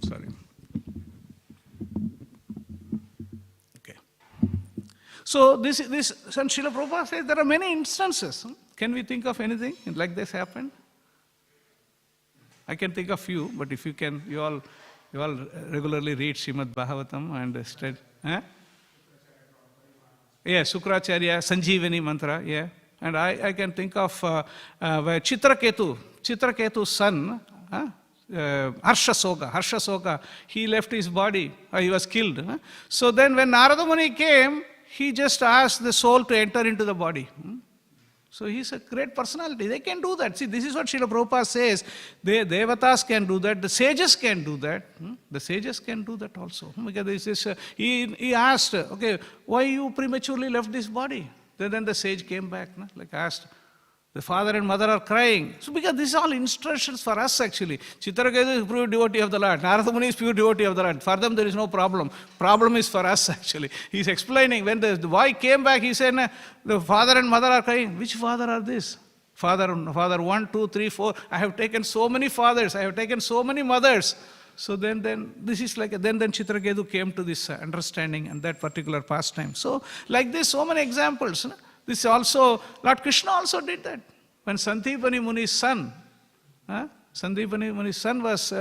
sorry. Okay. So this and Srila Prabhupada says there are many instances. Can we think of anything like this happened? I can think of few, but if you can, you all regularly read Śrīmad Bhāgavatam and study. Yeah, Sukracharya, Sanjeevani mantra, yeah. And I can think of where Chitraketu's son, Harshasoka, he left his body, he was killed. So then when Narada Muni came, he just asked the soul to enter into the body. So he's a great personality. They can do that. See, this is what Srila Prabhupada says. The Devatas can do that. The sages can do that. The sages can do that also. Because he asked, okay, why you prematurely left this body? Then the sage came back, asked. The father and mother are crying. So because these are all instructions for us actually. Chitraketu is pure devotee of the Lord. Narada Muni is pure devotee of the Lord. For them there is no problem. Problem is for us actually. He is explaining when the boy came back, he said, the father and mother are crying. Which father are this? Father 1, 2, 3, 4. I have taken so many fathers. I have taken so many mothers. So then this is like, then Chitraketu came to this understanding and that particular pastime. So like this, so many examples. This also, Lord Krishna also did that. When Sandeepani Muni's son was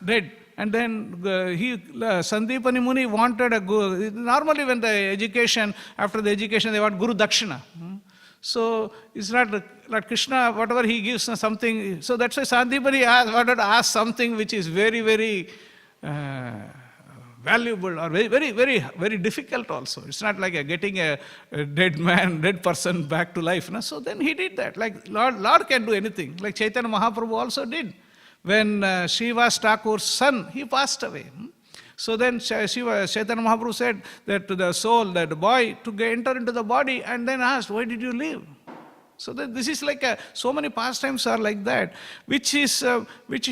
dead, And then Sandipani Muni wanted a guru. Normally when the education, after the education, they want Guru Dakshina. So it's not like Krishna, whatever he gives something. So that's why Sandipani wanted to ask something which is very, very valuable or very difficult also. It's not like getting a dead person back to life. No? So then he did that. Like Lord can do anything. Like Chaitanya Mahaprabhu also did. When Srivas Thakur's son, he passed away. So then Chaitanya Mahaprabhu said that to the soul, that the boy, to enter into the body, and then asked, why did you leave? So that this is like so many pastimes are like that, which is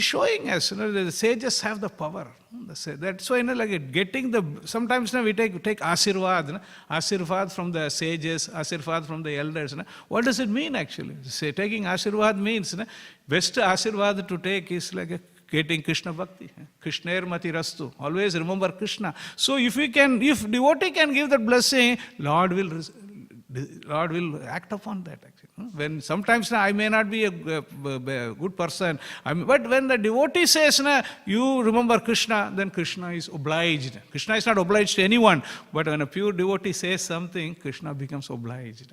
showing us, the sages have the power. That's why, like getting sometimes we take Ashirvad from the sages, Ashirvad from the elders. What does it mean actually? Say, taking Ashirvad means, best Ashirvad to take is like getting Krishna Bhakti. Krishnair Mati Rastu. Always remember Krishna. So if devotee can give that blessing, Lord will act upon that actually. When sometimes I may not be a good person, but when the devotee says, you remember Krishna, then Krishna is obliged. Krishna is not obliged to anyone, but when a pure devotee says something, Krishna becomes obliged.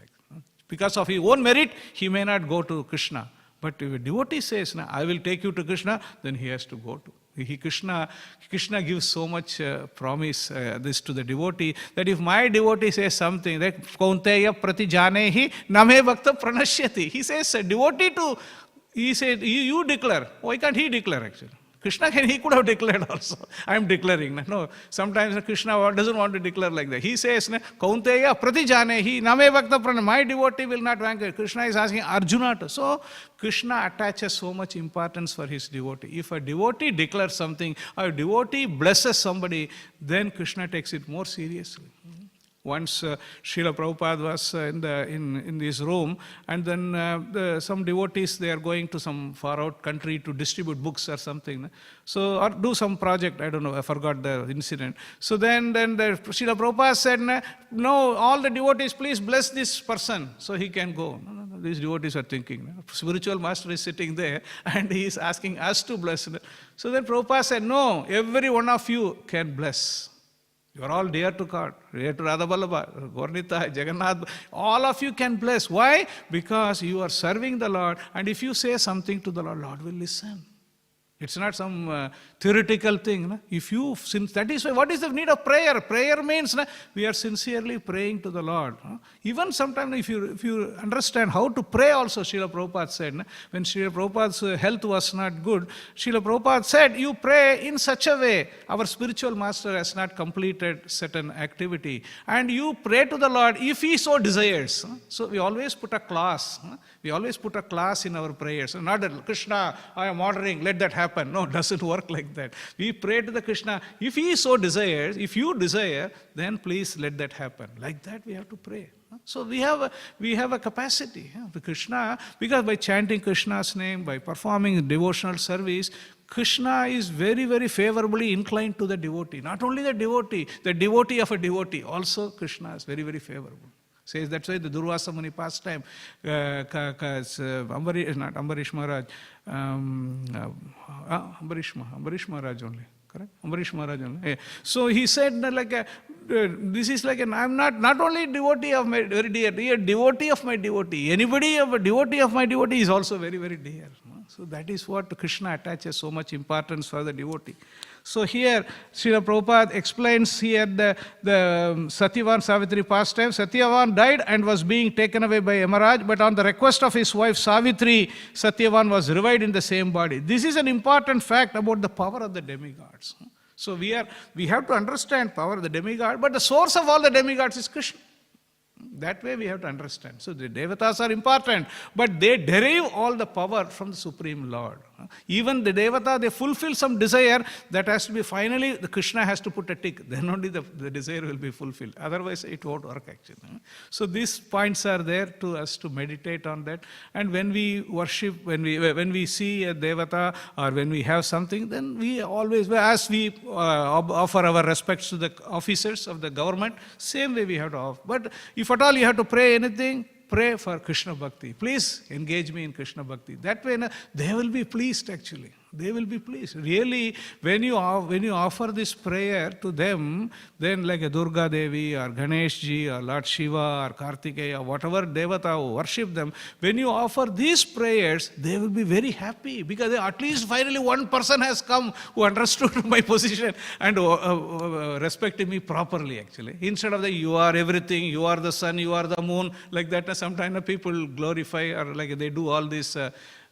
Because of his own merit, he may not go to Krishna. But if a devotee says, I will take you to Krishna, then he has to go to. Krishna gives so much promise this to the devotee, that if my devotee says something, that Kaunteya prati janehi name bhakta pranashyati. He says, devotee he said, you declare. Why can't he declare actually? Krishna he could have declared also. I am declaring. No, sometimes Krishna doesn't want to declare like that. He says, Kaunteya prati janehi name bhakta pranashyati. My devotee will not vanquish. Krishna is asking Arjuna to. So Krishna attaches so much importance for his devotee. If a devotee declares something, or a devotee blesses somebody, then Krishna takes it more seriously. Once Srila Prabhupada was in this room, and then some devotees, they are going to some far out country to distribute books or something. So, or do some project, I don't know, I forgot the incident. So then Srila Prabhupada said, no, all the devotees, please bless this person so he can go. No, these devotees are thinking, spiritual master is sitting there and he is asking us to bless. So then Prabhupada said, no, every one of you can bless. You are all dear to God, dear to Radha Vallabha, Gaurnita, Jagannath. All of you can bless. Why? Because you are serving the Lord, and if you say something to the Lord, Lord will listen. It's not some theoretical thing. That is why, what is the need of prayer? Prayer means we are sincerely praying to the Lord. Even sometimes if you understand how to pray also, Srila Prabhupada said, when Srila Prabhupada's health was not good, Srila Prabhupada said, you pray in such a way, our spiritual master has not completed certain activity, and you pray to the Lord if he so desires. So we always put a clause. We always put a clause in our prayers. Not that, Krishna, I am ordering, let that happen. No, it doesn't work like that. We pray to the Krishna, if he so desires, if you desire, then please let that happen. Like that we have to pray. So we have a capacity for Krishna, because by chanting Krishna's name, by performing devotional service, Krishna is very, very favorably inclined to the devotee. Not only the devotee of a devotee, also Krishna is very, very favorable. Says that's why the Durvasa Muni pastime, Ambarish Maharaj, Ambarish Maharaj only, correct? Ambarish Maharaj only. So he said this is like I'm not only devotee of my very dear, devotee of my devotee. Anybody of a devotee of my devotee is also very, very dear. So that is what Krishna attaches so much importance for the devotee. So here, Srila Prabhupada explains here the Satyavan Savitri pastime. Satyavan died and was being taken away by Yamaraj, but on the request of his wife Savitri, Satyavan was revived in the same body. This is an important fact about the power of the demigods. So we have to understand power of the demigod, but the source of all the demigods is Krishna. That way we have to understand. So the devatas are important, but they derive all the power from the Supreme Lord. Even the devata, they fulfill some desire that has to be finally, the Krishna has to put a tick. Then only the desire will be fulfilled. Otherwise it won't work actually. So these points are there to us to meditate on that. And when we worship, when we see a devata or when we have something, then we always, as we offer our respects to the officers of the government, same way we have to offer. But if at all you have to pray anything, pray for Krishna Bhakti. Please engage me in Krishna Bhakti. That way they will be pleased actually. They will be pleased. Really, when you offer this prayer to them, then like a Durga Devi or Ganesh Ji or Lord Shiva or Kartikeya or whatever Devata who worship them, when you offer these prayers, they will be very happy because at least finally one person has come who understood my position and respected me properly actually. Instead of that, you are everything, you are the sun, you are the moon, like that. Sometimes people glorify or like they do all this.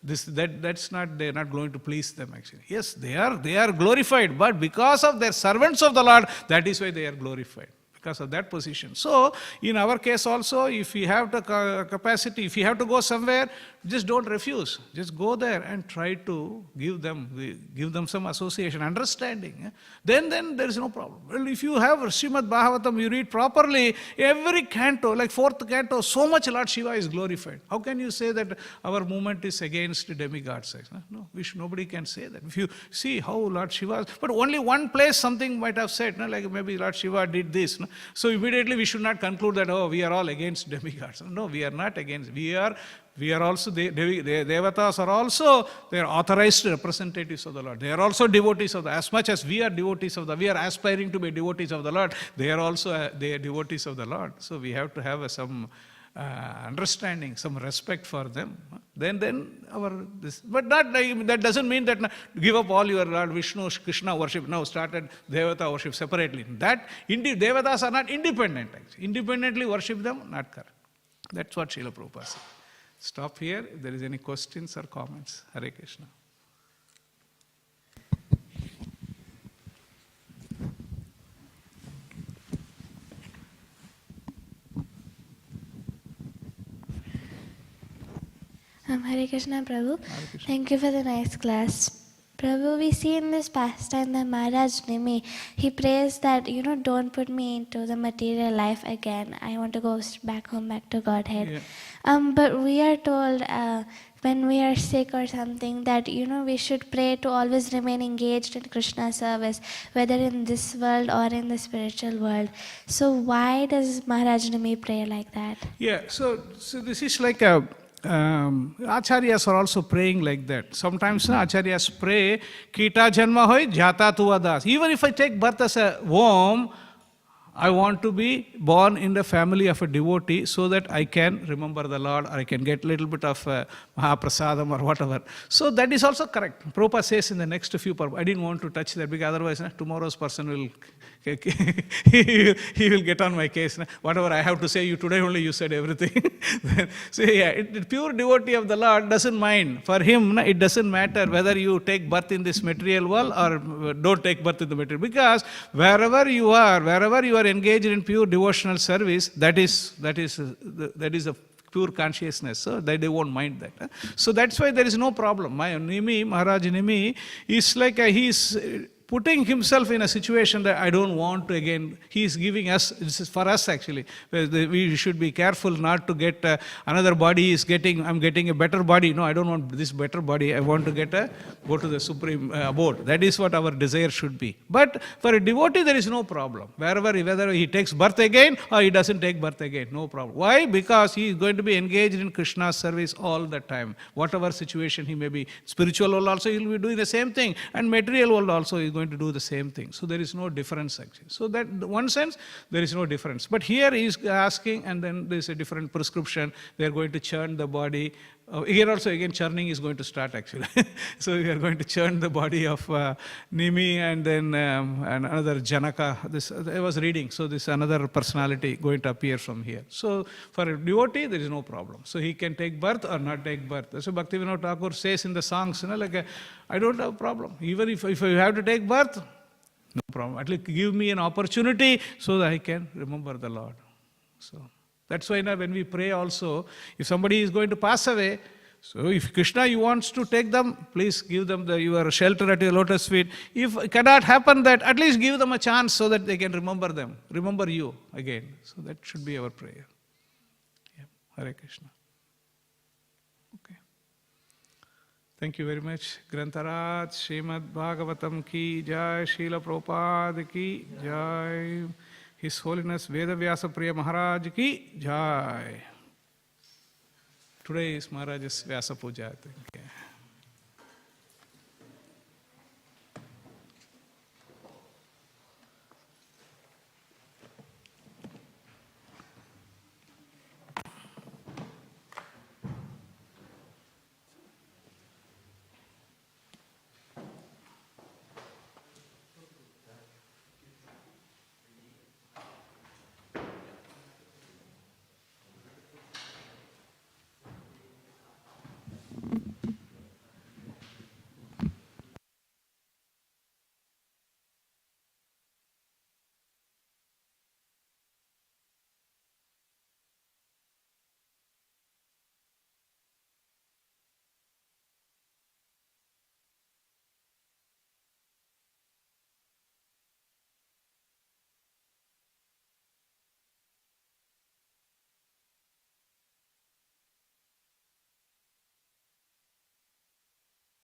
That's not, they're not going to please them actually. Yes, they are glorified, but because of their servants of the Lord, that is why they are glorified, because of that position. So, in our case also, if we have the capacity, if you have to go somewhere, just don't refuse. Just go there and try to give them some association, understanding. Then there is no problem. Well, if you have Śrīmad Bhāgavatam, you read properly, every canto, like fourth canto, so much Lord Shiva is glorified. How can you say that our movement is against demigods? No, nobody can say that. If you see how Lord Shiva, but only one place something might have said, like maybe Lord Shiva did this. So immediately we should not conclude that, oh, we are all against demigods. No, we are not against. We are also, the devatas are also, they are authorized representatives of the Lord. They are also devotees of the, as much as we are devotees of the, we are aspiring to be devotees of the Lord, they are also they are devotees of the Lord. So we have to have some understanding, some respect for them. Then our, this, but not, that doesn't mean that give up all your Lord Vishnu, Krishna worship, now started Devata worship separately. That, devatas are not independent actually. Independently worship them, not correct. That's what Srila Prabhupada said. Stop here. If there is any questions or comments. Hare Krishna. Hare Krishna, Prabhu. Hare Krishna. Thank you for the nice class. Prabhu, we see in this pastime that Maharaj Nimi, he prays that, don't put me into the material life again. I want to go back home, back to Godhead. Yeah. But we are told when we are sick or something that, we should pray to always remain engaged in Krishna service, whether in this world or in the spiritual world. So why does Maharaj Nimi pray like that? Yeah, so this is like a, Acharyas are also praying like that. Sometimes Acharyas pray, Kita Janma Hoy Jata Tuva Das. Even if I take birth as a worm, I want to be born in the family of a devotee so that I can remember the Lord or I can get a little bit of Mahaprasadam or whatever. So that is also correct. Prabhupada says in the next few, I didn't want to touch that because otherwise tomorrow's person will, he will get on my case. Whatever I have to say, you today only you said everything. So yeah, the pure devotee of the Lord doesn't mind. For him, it doesn't matter whether you take birth in this material world or don't take birth in the material. Because wherever you are engaged in pure devotional service, that is a pure consciousness, so that they won't mind that. So that's why there is no problem. Maharaj Nimi is like he is putting himself in a situation that I don't want to again. He is giving us, this is for us actually. We should be careful not to get another body I'm getting a better body. No, I don't want this better body. I want to go to the supreme abode. That is what our desire should be. But for a devotee, there is no problem. Whether he takes birth again or he doesn't take birth again, no problem. Why? Because he is going to be engaged in Krishna's service all the time. Whatever situation he may be. Spiritual world also he will be doing the same thing. And material world also he is going to do the same thing. So there is no difference actually. So that in one sense, there is no difference. But here he is asking, and then there is a different prescription. They are going to churn the body. Here also again churning is going to start actually. So we are going to churn the body of Nimi and then another Janaka. This I was reading. So this another personality going to appear from here. So for a devotee there is no problem. So he can take birth or not take birth. So Bhaktivedanta Thakur says in the songs, I don't have a problem. Even if you have to take birth, no problem. At least give me an opportunity so that I can remember the Lord. So that's why now when we pray also, if somebody is going to pass away, so if Krishna you wants to take them, please give them your shelter at your lotus feet. If it cannot happen that, at least give them a chance so that they can remember you again. So that should be our prayer. Yeah. Hare Krishna. Okay. Thank you very much. Grantaraj, Śrīmad Bhāgavatam ki jai, Srila Prabhupada ki jai. His Holiness Vedavyasa Priya Maharaj ki jai. Today is Maharaj's Vyasa Puja, I think. Yeah.